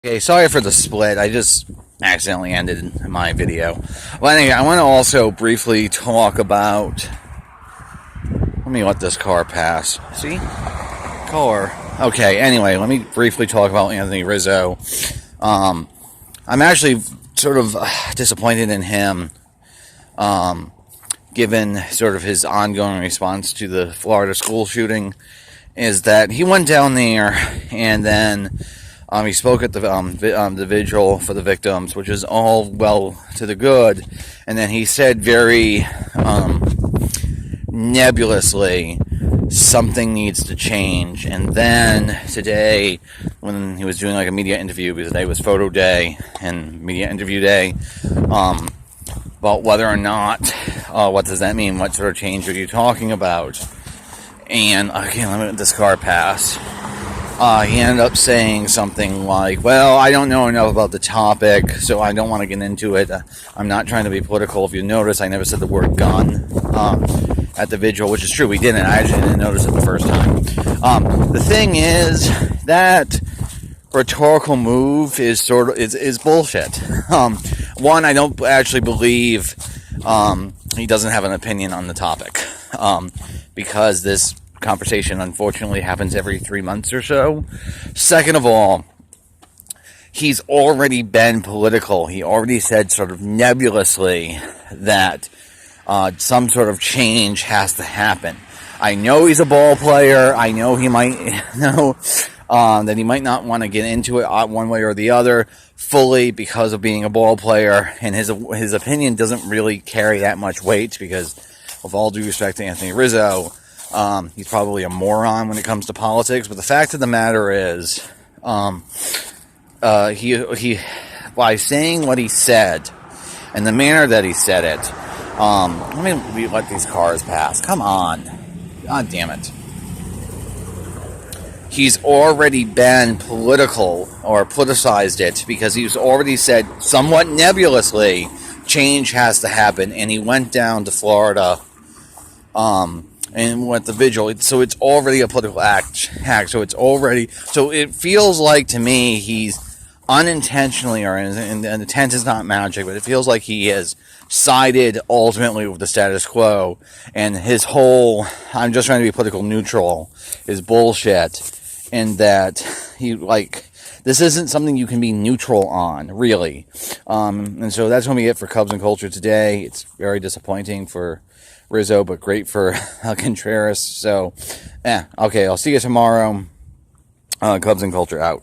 Okay, sorry for the split. I just accidentally ended my video. But anyway, I want to also briefly talk about. Let me let this car pass. See? Car. Okay, anyway, let me briefly talk about Anthony Rizzo. I'm actually sort of disappointed in him, given sort of his ongoing response to the Florida school shooting, is that he went down there and then he spoke at the vigil for the victims, which is all well to the good, and then he said very nebulously, something needs to change. And then today, when he was doing like a media interview, because today was photo day and media interview day, about whether or not, what does that mean? What sort of change are you talking about? And okay, let me let this car pass. He ended up saying something like, well, I don't know enough about the topic, so I don't want to get into it. I'm not trying to be political. If you notice, I never said the word gun at the vigil, which is true. We didn't. I actually didn't notice it the first time. The thing is, that rhetorical move is bullshit. One, I don't actually believe he doesn't have an opinion on the topic, because this conversation unfortunately happens every 3 months or so. Second of all, he's already been political. He already said sort of nebulously that some sort of change has to happen. I know he's a ball player. I know he might know that he might not want to get into it one way or the other fully because of being a ball player, and his opinion doesn't really carry that much weight because, with all due respect to Anthony Rizzo, he's probably a moron when it comes to politics. But the fact of the matter is, he by saying what he said and the manner that he said it, let me let these cars pass. Come on. God damn it. He's already been political or politicized it because he's already said somewhat nebulously change has to happen, and he went down to Florida and went to vigil. So it's already a political act. So it feels like to me he's unintentionally, and intent is not magic, but it feels like he has sided ultimately with the status quo, and his whole I'm just trying to be political neutral is bullshit, and that this isn't something you can be neutral on, really. And so that's going to be it for Cubs and Culture today. It's very disappointing for Rizzo, but great for Contreras. So, okay, I'll see you tomorrow. Cubs and Culture out.